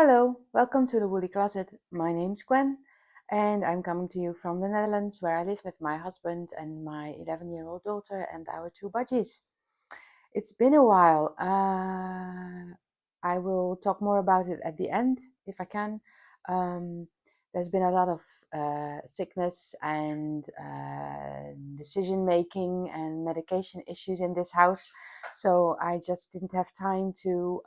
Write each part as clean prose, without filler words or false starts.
Hello, welcome to the Woolly Closet. My name's Gwen, and I'm coming to you from the Netherlands, where I live with my husband and my 11-year-old daughter and our two budgies. It's been a while. I will talk more about it at the end if I can. There's been a lot of sickness and decision making and medication issues in this house, so I just didn't have time to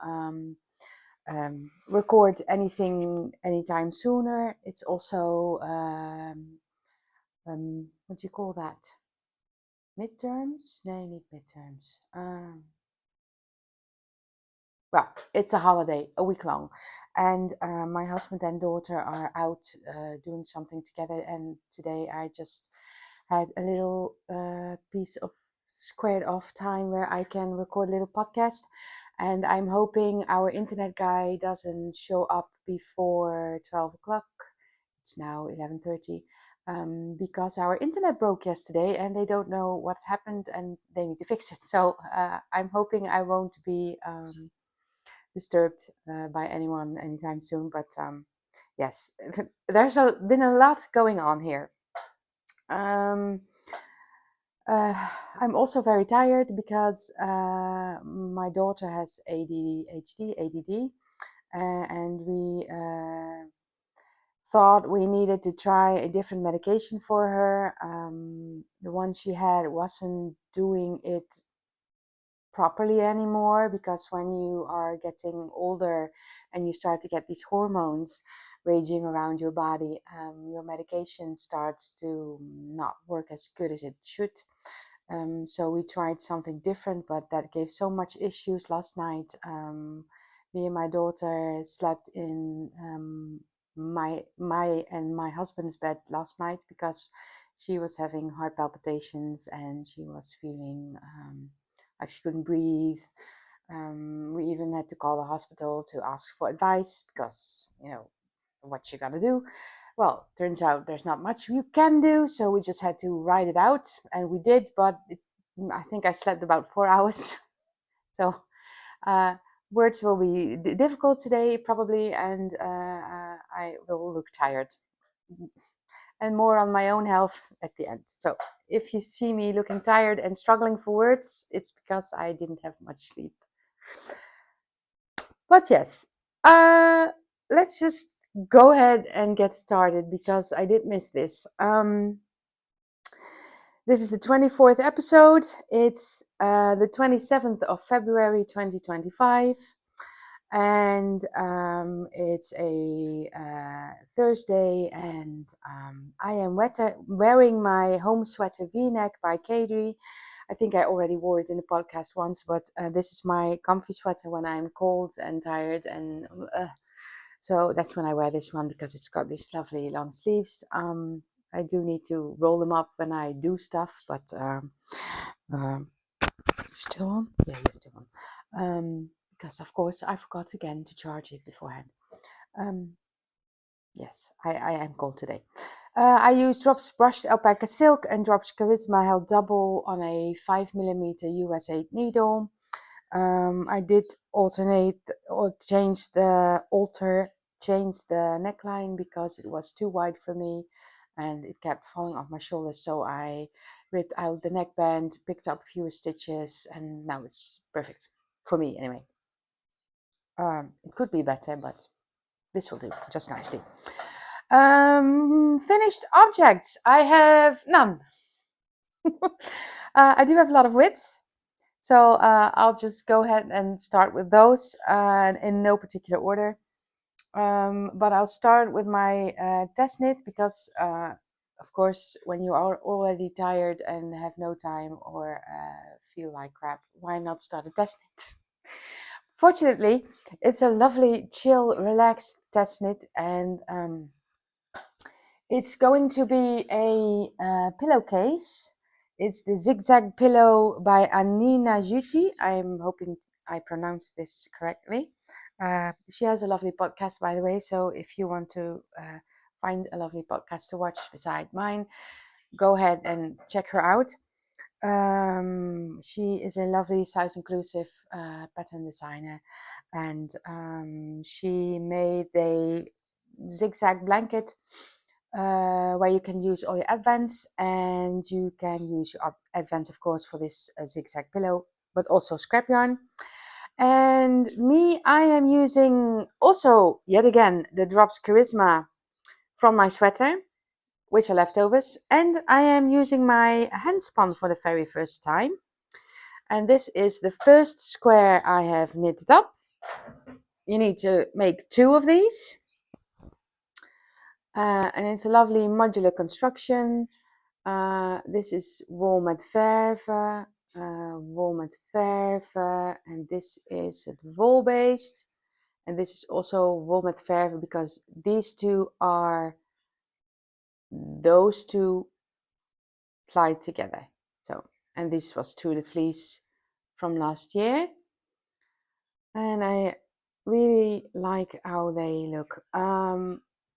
record anything anytime sooner. It's also what do you call that? Midterms? No, not midterms. Well, it's a holiday, a week long, and my husband and daughter are out doing something together. And today I just had a little piece of squared off time where I can record a little podcast. And I'm hoping our internet guy doesn't show up before 12 o'clock. It's now 11:30. Because our internet broke yesterday and they don't know what happened and they need to fix it. So I'm hoping I won't be disturbed by anyone anytime soon. But yes, there's been a lot going on here. I'm also very tired because my daughter has ADD, and we thought we needed to try a different medication for her. The one she had wasn't doing it properly anymore, because when you are getting older and you start to get these hormones raging around your body, your medication starts to not work as good as it should. So we tried something different, but that gave so much issues. Last night, me and my daughter slept in my and my husband's bed last night because she was having heart palpitations and she was feeling like she couldn't breathe. We even had to call the hospital to ask for advice because, what you gonna do? Well, turns out there's not much you can do, so we just had to ride it out, and we did, but I think I slept about 4 hours. So words will be difficult today, probably, and I will look tired. And more on my own health at the end. So if you see me looking tired and struggling for words, it's because I didn't have much sleep. But yes, let's just go ahead and get started because I did miss this. This is the 24th episode. It's the 27th of February 2025. And it's a Thursday, and I am wearing my home sweater V-neck by Caidree. I think I already wore it in the podcast once, but this is my comfy sweater when I'm cold and tired, and so that's when I wear this one because it's got these lovely long sleeves. I do need to roll them up when I do stuff, but still on? Yeah, you're still on. Because of course I forgot again to charge it beforehand. Yes, I am cold today. I used Drops Brushed Alpaca Silk and Drops Charisma held double on a 5mm US 8 needle. I did change the neckline because it was too wide for me and it kept falling off my shoulders, so I ripped out the neckband, picked up fewer stitches, and now it's perfect for me anyway. It could be better, but this will do just nicely. Finished objects. I have none. I do have a lot of whips, so I'll just go ahead and start with those in no particular order. But I'll start with my test knit because, of course, when you are already tired and have no time or feel like crap, why not start a test knit? Fortunately, it's a lovely, chill, relaxed test knit, and it's going to be a pillowcase. It's the Zigzag pillow by Anniina Juuti. I'm hoping I pronounced this correctly. She has a lovely podcast, by the way, so if you want to find a lovely podcast to watch beside mine, go ahead and check her out. She is a lovely size inclusive pattern designer, and she made a zigzag blanket where you can use all your advents, and you can use your advents, of course, for this zigzag pillow, but also scrap yarn. And me, I am using also yet again the Drops Charisma from my sweater, which are leftovers, and I am using my hand spun for the very first time. And this is the first square I have knitted up. You need to make 2 of these, and it's a lovely modular construction. This is wol met verven, and this is het wol based, and this is also wol met verven because these two are those two plied together. So, and this was Tulip Fleece from last year, and I really like how they look.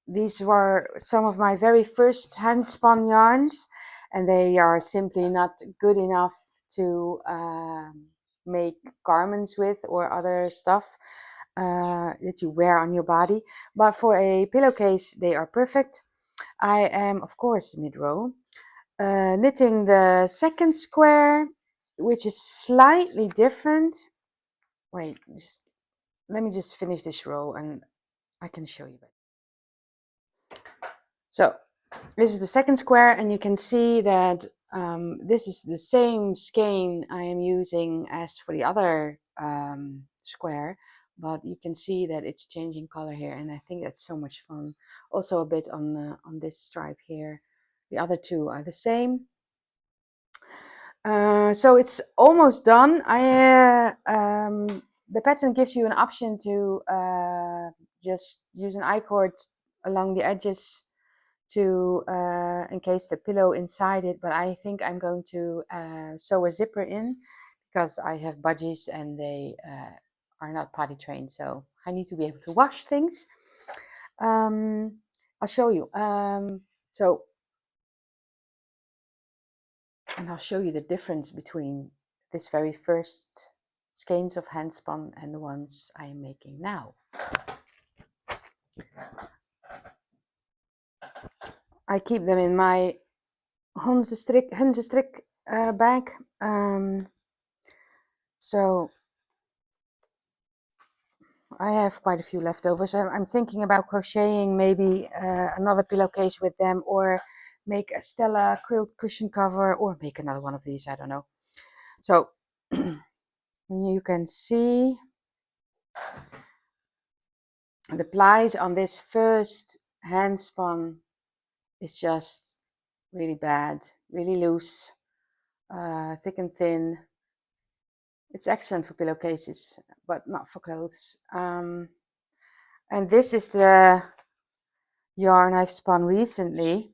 These were some of my very first hand spun yarns, and they are simply not good enough to make garments with or other stuff that you wear on your body. But for a pillowcase, they are perfect. I am, of course, mid-row, knitting the second square, which is slightly different. Wait, let me just finish this row and I can show you better. So this is the second square, and you can see that this is the same skein I am using as for the other square, but you can see that it's changing color here, and I think that's so much fun. Also a bit on this stripe here. The other two are the same. So it's almost done. The pattern gives you an option to just use an I-cord along the edges to encase the pillow inside it, but I think I'm going to sew a zipper in because I have budgies and they are not potty trained, so I need to be able to wash things. I'll show you. And I'll show you the difference between this very first skeins of handspun and the ones I am making now. I keep them in my Hunzestrik bag. So I have quite a few leftovers. I'm thinking about crocheting maybe another pillowcase with them, or make a Stella quilt cushion cover, or make another one of these, I don't know. So you can see the plies on this first hand spun is just really bad, really loose, thick and thin. It's excellent for pillowcases, but not for clothes. And this is the yarn I've spun recently,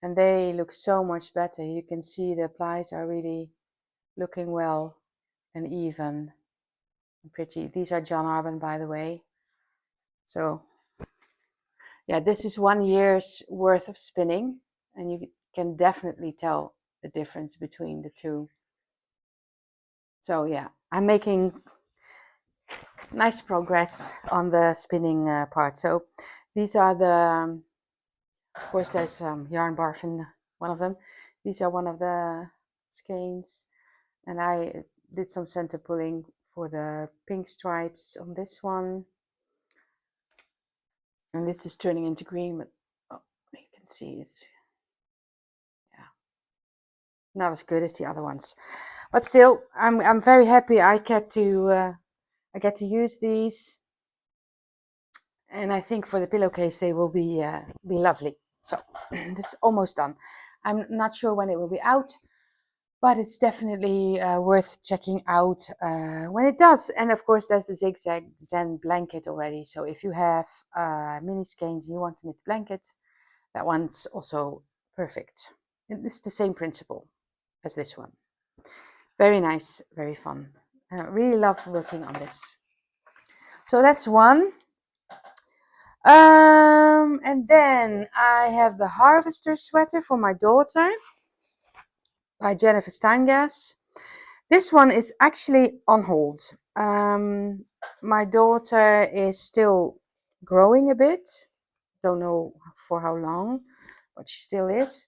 and they look so much better. You can see the plies are really looking well and even and pretty. These are John Arbon, by the way. So yeah, this is 1 year's worth of spinning, and you can definitely tell the difference between the two. So yeah, I'm making nice progress on the spinning part. So these are the, of course there's yarn barf in one of them. These are one of the skeins, and I did some center pulling for the pink stripes on this one. And this is turning into green, but oh, you can see it's, yeah, not as good as the other ones. But still, I'm very happy I get to use these, and I think for the pillowcase they will be lovely. So it's almost done. I'm not sure when it will be out, but it's definitely worth checking out when it does. And of course, there's the Zigzag Zen blanket already. So if you have mini skeins and you want to knit the blanket, that one's also perfect. And it's the same principle as this one. Very nice, very fun. I really love working on this. So that's one. And then I have the Harvester sweater for my daughter. by Jennifer Steingass. This one is actually on hold. My daughter is still growing a bit. Don't know for how long, but she still is.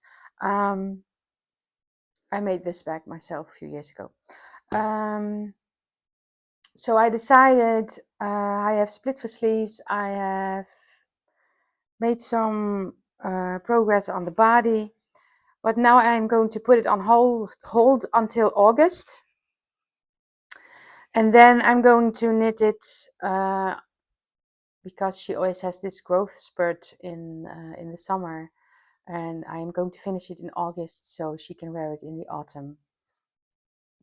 I made this bag myself a few years ago. So I decided I have split for sleeves. I have made some progress on the body, but now I'm going to put it on hold until August. And then I'm going to knit it because she always has this growth spurt in the summer. And I'm going to finish it in August so she can wear it in the autumn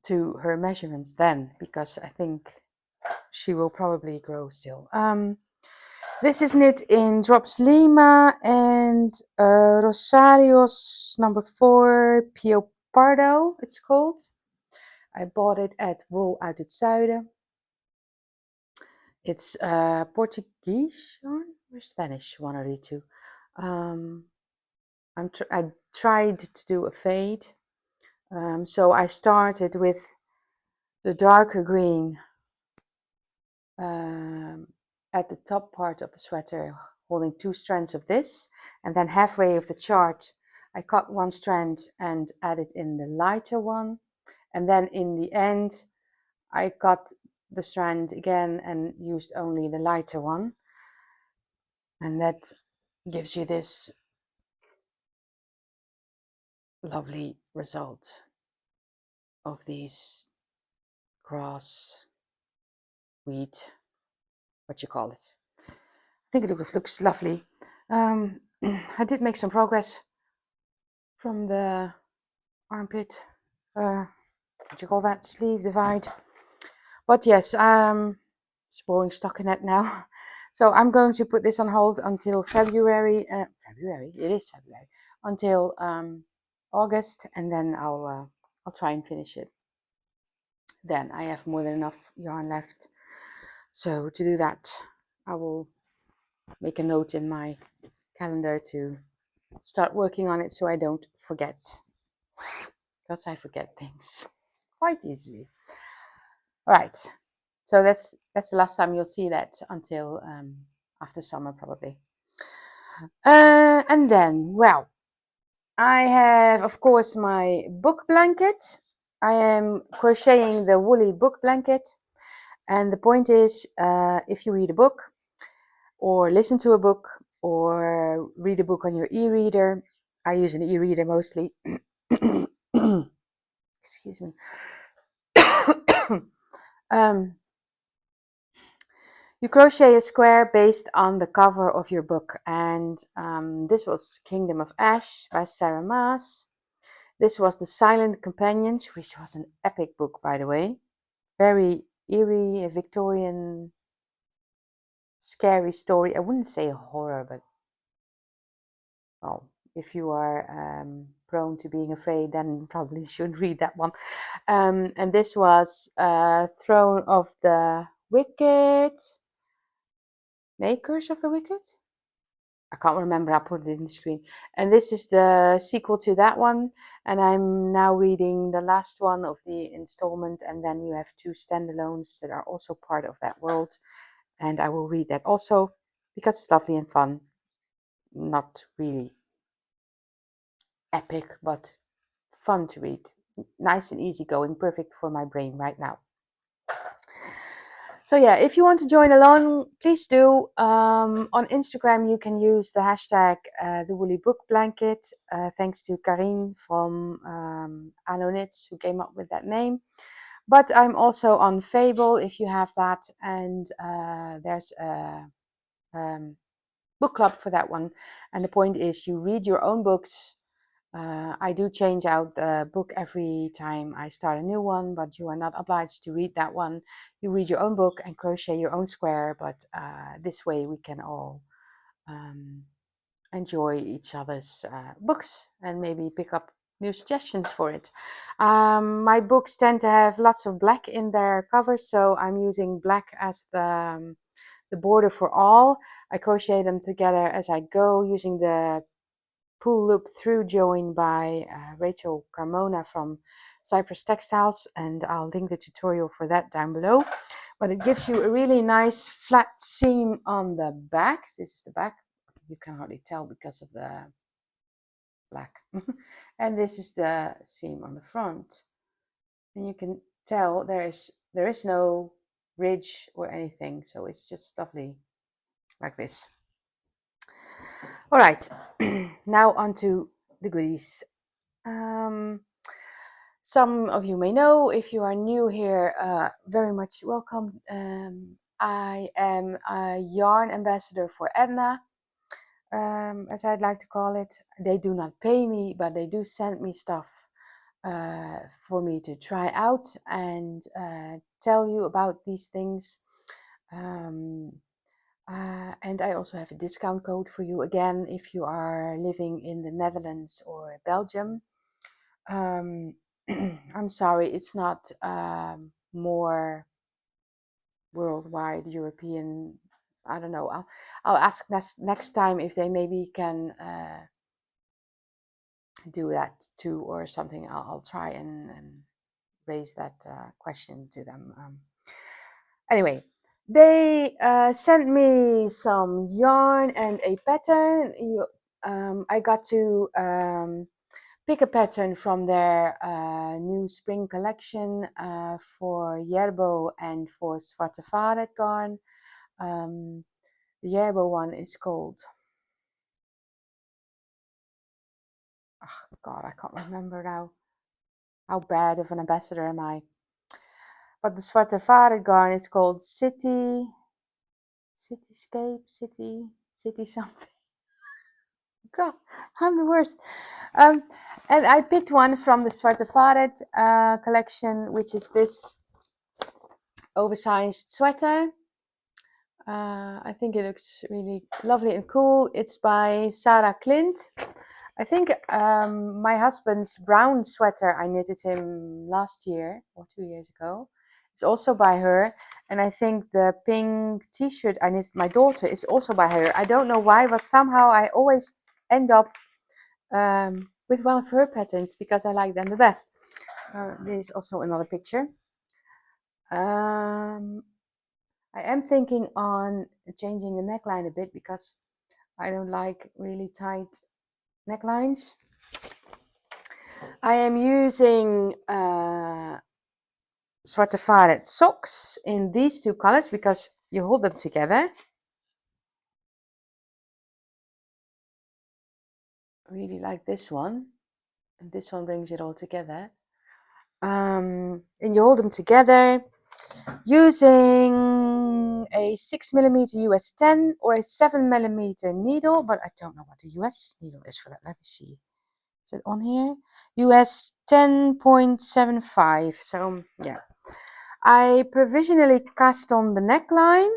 to her measurements then, because I think she will probably grow still. This is knit in Drops Lima and Rosario's number 4 Pio Pardo, it's called. I bought it at Wool uit het Zuiden. It's Portuguese yarn or Spanish, one of the two. I tried to do a fade. So I started with the darker green at the top part of the sweater, holding 2 strands of this, and then halfway of the chart I cut 1 strand and added in the lighter one, and then in the end I cut the strand again and used only the lighter one, and that gives you this lovely result of these grass, wheat, what you call it. I think it looks lovely. I did make some progress from the armpit, what you call that, sleeve divide. But yes, it's boring stockinette now. So I'm going to put this on hold until February. It is February. Until August, and then I'll try and finish it. Then I have more than enough yarn left. So to do that, I will make a note in my calendar to start working on it so I don't forget, because I forget things quite easily. All right, so that's the last time you'll see that until after summer probably. And then, well, I have of course my book blanket. I am crocheting the woolly book blanket, and the point is, if you read a book or listen to a book or read a book on your e-reader, I use an e-reader mostly. Excuse me. You crochet a square based on the cover of your book, and this was Kingdom of Ash by Sarah Maas. This was The Silent Companions, which was an epic book, by the way. Very eerie, a Victorian, scary story. I wouldn't say horror, but well, if you are prone to being afraid, then you probably should read that one. And this was Throne of the Wicked. Curse of the Wicked? I can't remember, I put it in the screen. And this is the sequel to that one. And I'm now reading the last one of the installment. And then you have 2 standalones that are also part of that world. And I will read that also because it's lovely and fun. Not really epic, but fun to read. Nice and easy going, perfect for my brain right now. So yeah, if you want to join along, please do. On Instagram, you can use the hashtag the Woolly Book Blanket. Thanks to Karine from Anno Knits who came up with that name. But I'm also on Fable if you have that, and there's a book club for that one. And the point is, you read your own books. I do change out the book every time I start a new one, but you are not obliged to read that one. You read your own book and crochet your own square, but this way we can all enjoy each other's books and maybe pick up new suggestions for it. My books tend to have lots of black in their covers, so I'm using black as the border for all. I crochet them together as I go using the pull loop through join by Rachel Carmona from Cypress Textiles, and I'll link the tutorial for that down below. But it gives you a really nice flat seam on the back. This is the back. You can hardly tell because of the black. And this is the seam on the front. And you can tell there is no ridge or anything, so it's just lovely like this. All right, now on to the goodies. Some of you may know, if you are new here, very much welcome. I am a yarn ambassador for Eddna, as I'd like to call it. They do not pay me, but they do send me stuff for me to try out and tell you about these things. And I also have a discount code for you again if you are living in the Netherlands or Belgium. I'm sorry, it's not more worldwide European. I don't know. I'll ask next time if they maybe can do that too or something. I'll try and raise that question to them. Anyway, they sent me some yarn and a pattern. I got to pick a pattern from their new spring collection for Yerbo and for Svartafåret garn. The Yerbo one is called, oh God, I can't remember now. How bad of an ambassador am I? But the Svartafåret garn is called Cityscape, City something. God, I'm the worst. And I picked one from the Svartafåret collection, which is this oversized sweater. I think it looks really lovely and cool. It's by Sara Klint. I think my husband's brown sweater, I knitted him last year or 2 years ago. It's also by her. And I think the pink t-shirt I knitted my daughter is also by her. I don't know why, but somehow I always end up with one of her patterns because I like them the best. There's also another picture. I am thinking on changing the neckline a bit because I don't like really tight necklines. I am using Svartafåret socks in these two colors because you hold them together. I really like this one, and this one brings it all together. And you hold them together using a 6mm US 10 or a 7mm needle, but I don't know what the US needle is for that. Let me see. Is it on here? US 10.75. So yeah, I provisionally cast on the neckline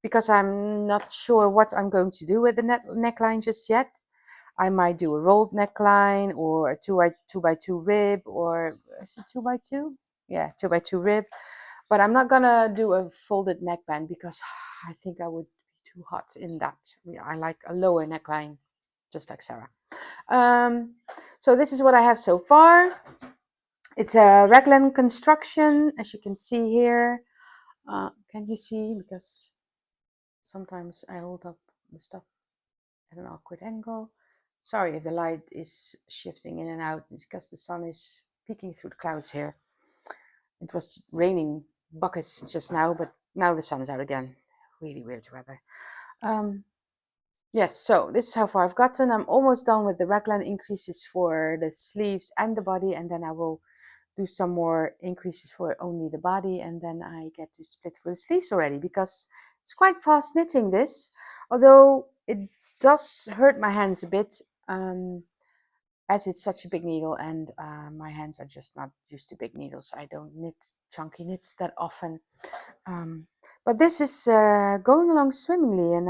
because I'm not sure what I'm going to do with the neckline just yet. I might do a rolled neckline or a 2x2 rib, or is it 2x2? Yeah, 2x2 rib. But I'm not gonna do a folded neckband because I think I would be too hot in that. Yeah, I like a lower neckline, just like Sarah. So this is what I have so far. It's a raglan construction, as you can see here. Can you see? Because sometimes I hold up the stuff at an awkward angle. Sorry if the light is shifting in and out because the sun is peeking through the clouds here. It was raining buckets just now, but now the sun is out again. Really weird weather. Yes, so this is how far I've gotten. I'm almost done with the raglan increases for the sleeves and the body, and then I will do some more increases for only the body, and then I get to split for the sleeves already because it's quite fast knitting this, although it does hurt my hands a bit as it's such a big needle, and my hands are just not used to big needles. I don't knit chunky knits that often. But this is going along swimmingly, and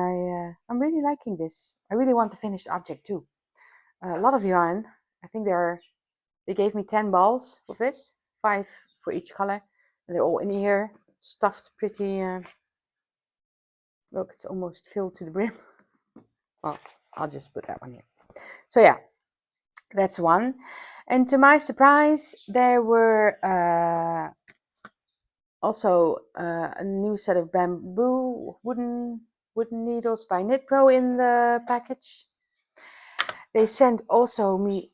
I'm really liking this. I really want the finished object too. A lot of yarn. I think they gave me 10 balls of this, 5 for each color. And they're all in here, stuffed pretty. Look, it's almost filled to the brim. Well, I'll just put that one here. So yeah, that's one. And to my surprise, there were also a new set of bamboo wooden needles by Knit Pro in the package. They sent me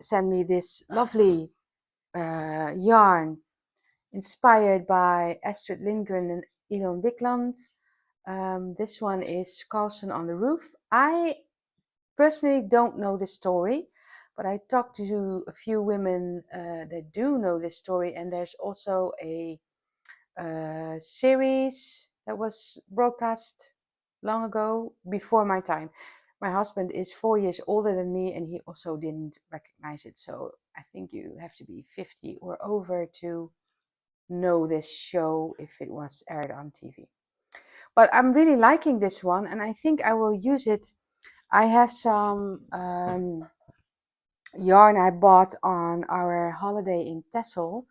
this lovely yarn inspired by Astrid Lindgren and Elon Wigland. This one is Carlson on the Roof. I personally don't know this story, but I talked to a few women that do know this story, and there's also a series that was broadcast long ago, before my time. My husband is 4 years older than me, and he also didn't recognize it. So I think you have to be 50 or over to know this show if it was aired on TV. But I'm really liking this one, and I think I will use it. I have some yarn I bought on our holiday in Texel,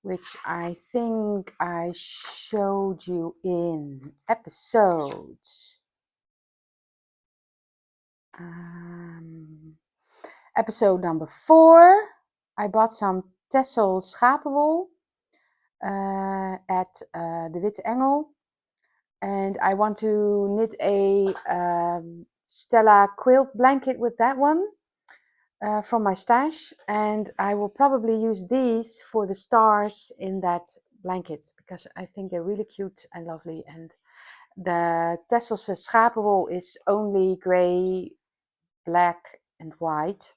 which I think I showed you in episode number 4. I bought some Texel schapenwol at the Witte Engel, and I want to knit a Stella quilt blanket with that one from my stash, and I will probably use these for the stars in that blanket because I think they're really cute and lovely. And the Tesselse schapenwol is only grey, black and white,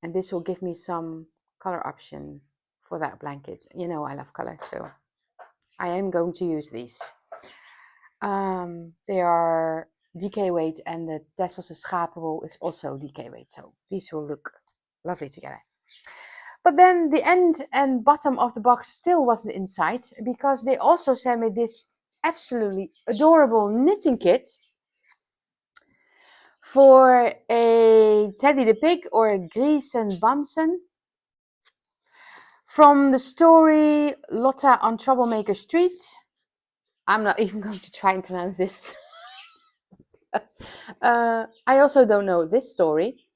and this will give me some color option for that blanket. You know I love color, so I am going to use these. They are DK weight, and the Tesselse schapenwol is also DK weight, so these will look lovely together. But then the end and bottom of the box still wasn't in sight, because they also sent me this absolutely adorable knitting kit for a Teddy the Pig or a Gries and Bamsen from the story Lotta on Troublemaker Street. I'm not even going to try and pronounce this. I also don't know this story,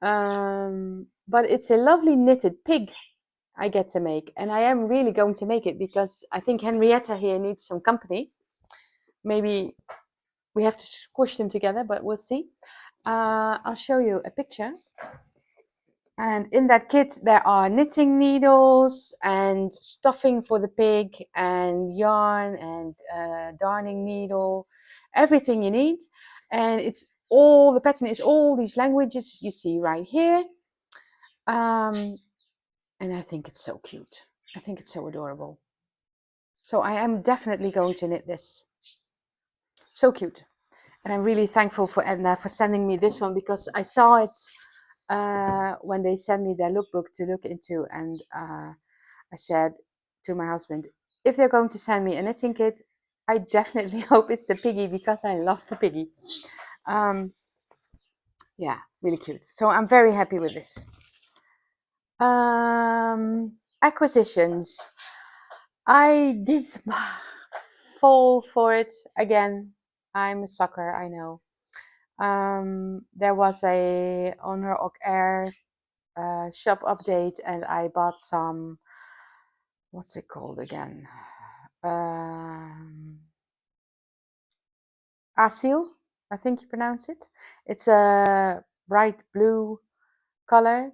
but it's a lovely knitted pig I get to make, and I am really going to make it because I think Henrietta here needs some company. Maybe we have to squish them together, but we'll see. I'll show you a picture. And in that kit there are knitting needles and stuffing for the pig and yarn and darning needle, everything you need. And it's all, the pattern is all these languages you see right here. And I think it's so cute. I think it's so adorable. So I am definitely going to knit this. So cute. And I'm really thankful for Eddna for sending me this one, because I saw it when they sent me their lookbook to look into. And I said to my husband, if they're going to send me a knitting kit, I definitely hope it's the piggy, because I love the piggy. Yeah, really cute. So I'm very happy with this. Acquisitions. I did fall for it again. I'm a sucker, I know. There was a Honor Ok Air shop update, and I bought some, what's it called again? Asil, I think you pronounce it. It's a bright blue color,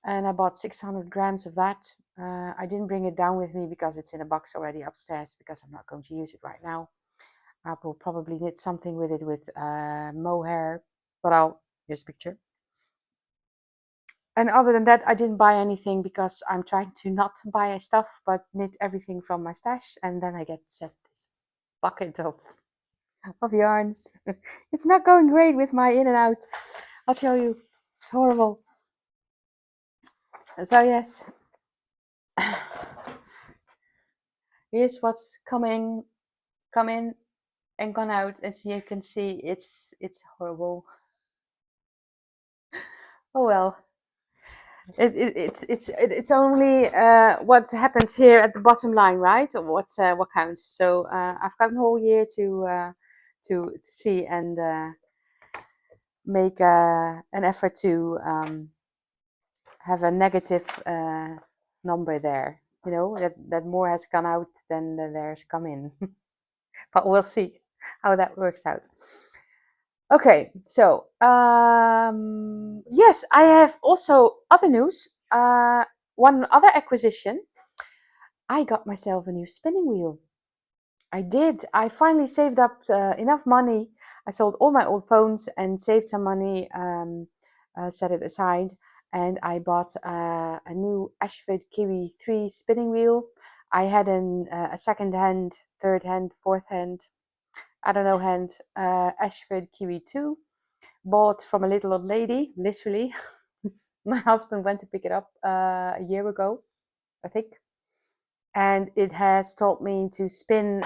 and I bought 600 grams of that. I didn't bring it down with me because it's in a box already upstairs, because I'm not going to use it right now. I will probably knit something with it with mohair, but here's a picture. And other than that, I didn't buy anything because I'm trying to not buy stuff, but knit everything from my stash, and then I get set this bucket of yarns. It's not going great with my in and out. I'll show you. It's horrible. So yes, here's what's come in and gone out. As you can see, it's horrible. Oh well. It's only what happens here at the bottom line, right? Or what counts. So I've got a whole year to see, and make an effort to have a negative number there. You know, that more has gone out than there's come in. But we'll see how that works out. Okay, so yes, I have also other news. One other acquisition. I got myself a new spinning wheel. I did. I finally saved up enough money. I sold all my old phones and saved some money, set it aside, and I bought a new Ashford Kiwi 3 spinning wheel. I had a second hand, third hand, fourth hand, I don't know hand, Ashford Kiwi 2, bought from a little old lady, literally. My husband went to pick it up a year ago, I think. And it has taught me to spin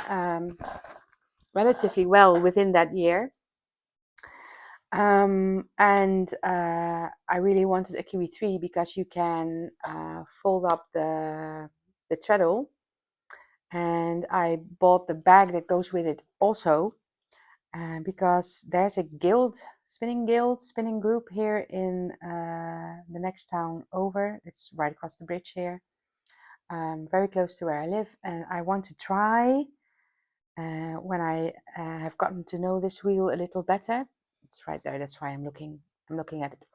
relatively well within that year. I really wanted a Kiwi 3 because you can fold up the treadle. And I bought the bag that goes with it also because there's a spinning group here in the next town over. It's right across the bridge here, very close to where I live. And I want to try when I have gotten to know this wheel a little better. It's right there. That's why I'm looking at it.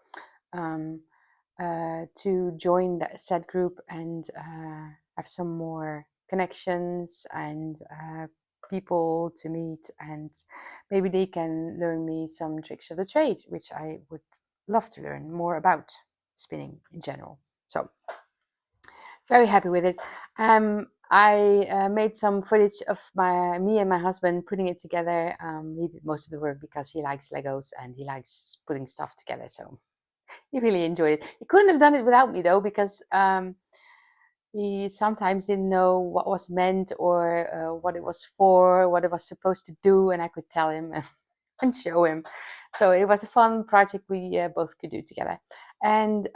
To join that said group and have some more connections and people to meet, and maybe they can learn me some tricks of the trade, which I would love to learn more about spinning in general. So very happy with it. I made some footage of me and my husband putting it together. He did most of the work because he likes Legos and he likes putting stuff together. So he really enjoyed it. He couldn't have done it without me though, because he sometimes didn't know what was meant or what it was for, what it was supposed to do, and I could tell him and show him. So it was a fun project we both could do together. And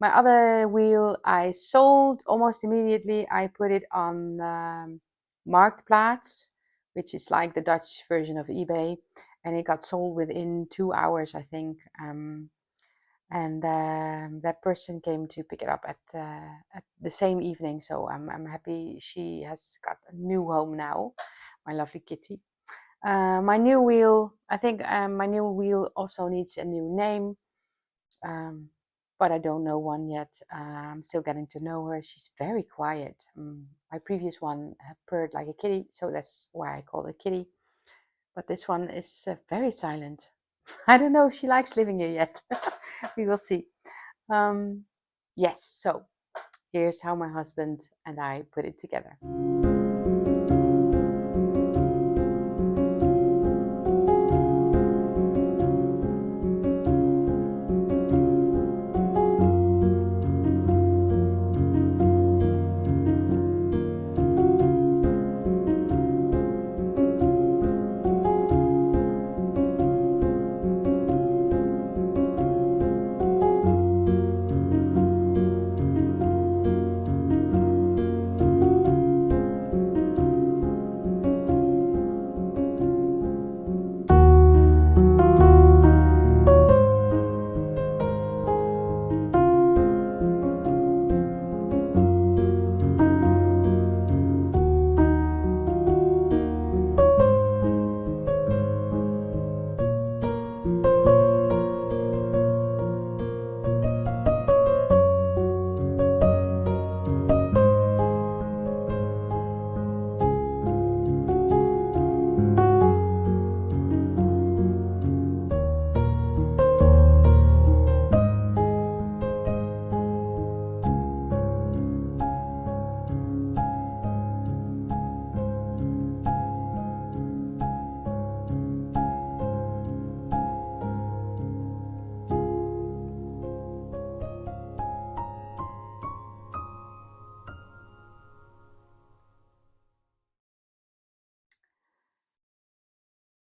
my other wheel I sold almost immediately. I put it on Marktplaats, which is like the Dutch version of eBay, and it got sold within 2 hours, I think. And that person came to pick it up at the same evening. So I'm happy she has got a new home now, my lovely kitty. My new wheel, I think my new wheel also needs a new name, but I don't know one yet. I'm still getting to know her. She's very quiet. My previous one purred like a kitty, so that's why I call her Kitty. But this one is very silent. I don't know if she likes living here yet. We will see. Yes, so here's how my husband and I put it together.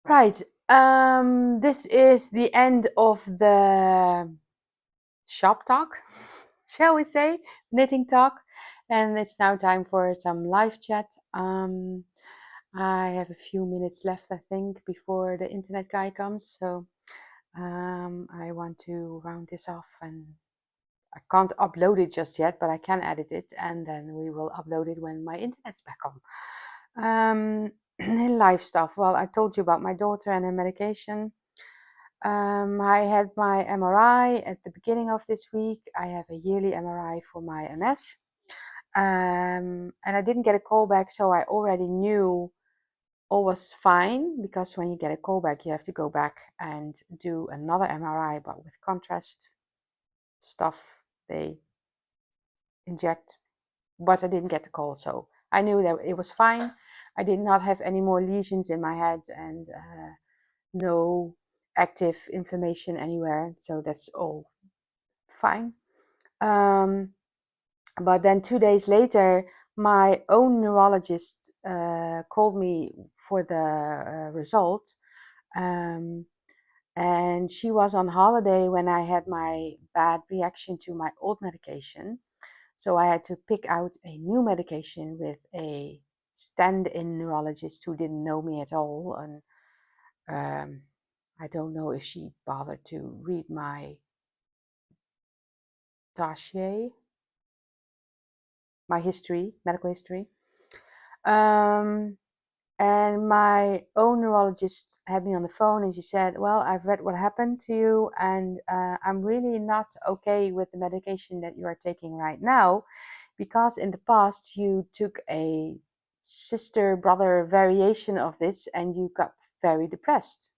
Right, this is the end of the shop talk, shall we say, knitting talk, and it's now time for some live chat. I have a few minutes left, I think, before the internet guy comes, so I want to round this off, and I can't upload it just yet, but I can edit it, and then we will upload it when my internet's back on. Life stuff. Well, I told you about my daughter and her medication. I had my MRI at the beginning of this week. I have a yearly MRI for my MS. And I didn't get a call back, so I already knew all was fine, because when you get a call back, you have to go back and do another MRI, but with contrast stuff they inject. But I didn't get the call, so I knew that it was fine. I did not have any more lesions in my head, and no active inflammation anywhere, so that's all fine. But then 2 days later, my own neurologist called me for the result. And she was on holiday when I had my bad reaction to my old medication. So I had to pick out a new medication with a stand-in neurologist who didn't know me at all. And I don't know if she bothered to read my dossier, my history, medical history. And my own neurologist had me on the phone, and she said, well, I've read what happened to you, and I'm really not okay with the medication that you are taking right now, because in the past you took a sister brother variation of this and you got very depressed.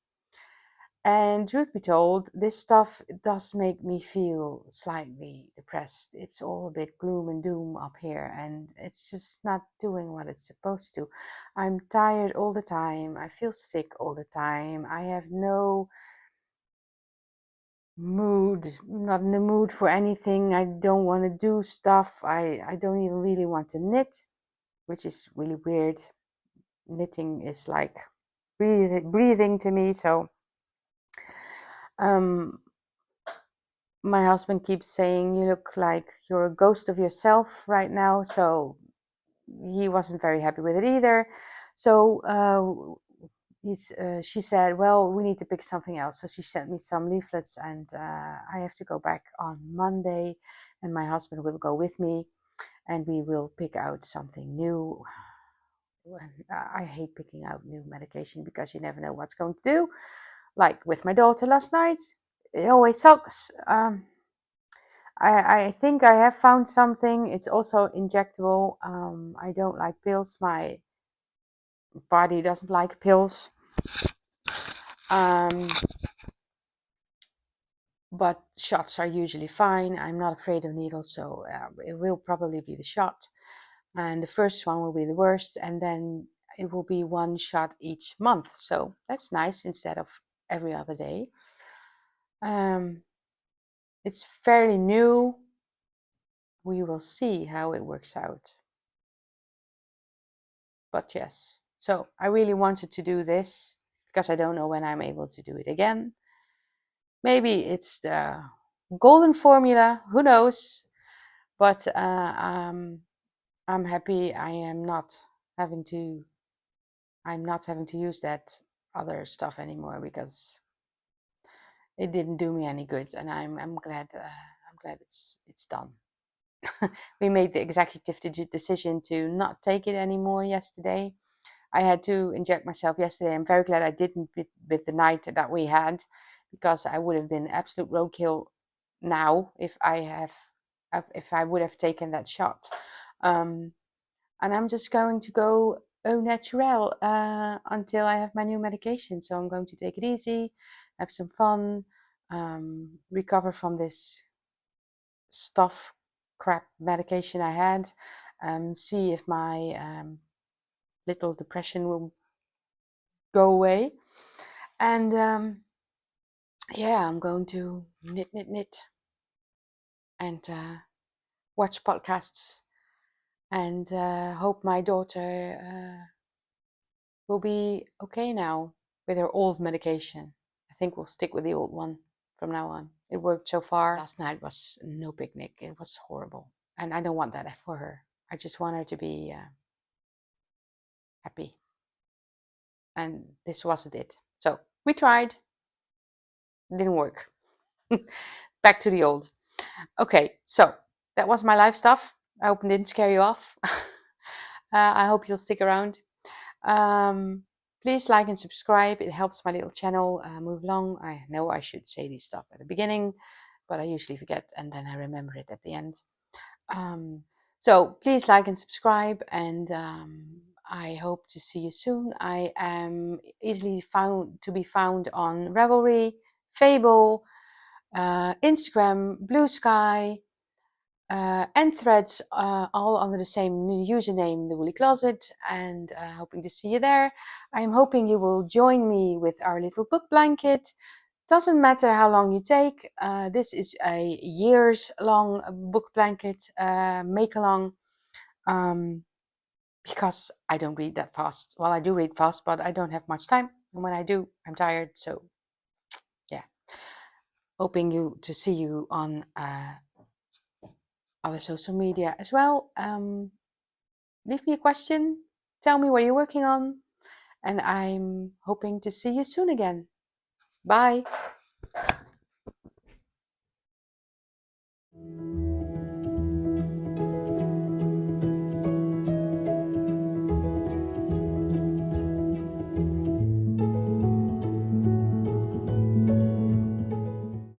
And truth be told, this stuff does make me feel slightly depressed. It's all a bit gloom and doom up here, and it's just not doing what it's supposed to. I'm tired all the time. I feel sick all the time. I have no mood, not in the mood for anything. I don't want to do stuff. I don't even really want to knit, which is really weird. Knitting is like breathing to me, so um my husband keeps saying, you look like you're a ghost of yourself right now. So he wasn't very happy with it either. So she said, well, we need to pick something else. So she sent me some leaflets, and I have to go back on Monday, and my husband will go with me, and we will pick out something new. I hate picking out new medication because you never know what's going to do. Like with my daughter last night, it always sucks. I think I have found something. It's also injectable. I don't like pills. My body doesn't like pills. Um, but shots are usually fine. I'm not afraid of needles, so it will probably be the shot. And the first one will be the worst, and then it will be one shot each month. So that's nice instead of every other day. It's fairly new. We will see how it works out. But yes, so I really wanted to do this because I don't know when I'm able to do it again. Maybe it's the golden formula, who knows? But I'm happy I'm not having to use that other stuff anymore, because it didn't do me any good, and I'm glad it's done. We made the executive decision to not take it anymore yesterday. I had to inject myself yesterday. I'm very glad I didn't with the night that we had, because I would have been absolute roadkill now if I would have taken that shot. And I'm just going to go au naturel until I have my new medication. So I'm going to take it easy, have some fun, recover from this stuff crap medication I had, see if my little depression will go away. And yeah, I'm going to knit and watch podcasts, and hope my daughter will be okay now with her old medication. I think we'll stick with the old one from now on. It worked so far. Last night was no picnic. It was horrible. And I don't want that for her. I just want her to be happy. And this wasn't it. So we tried. It didn't work. Back to the old. Okay, so that was my live stuff. I hope it didn't scare you off. I hope you'll stick around. Please like and subscribe. It helps my little channel move along. I know I should say this stuff at the beginning, but I usually forget and then I remember it at the end. So please like and subscribe, and I hope to see you soon. I am easily to be found on Ravelry, Fable, Instagram, Blue Sky, and Threads, all under the same username, The Woolly Closet, and hoping to see you there. I am hoping you will join me with our little book blanket. Doesn't matter how long you take. This is a years-long book blanket make-along, because I don't read that fast. Well, I do read fast, but I don't have much time, and when I do, I'm tired. So, yeah, hoping to see you on other social media as well. Leave me a question. Tell me what you're working on, and I'm hoping to see you soon again. Bye.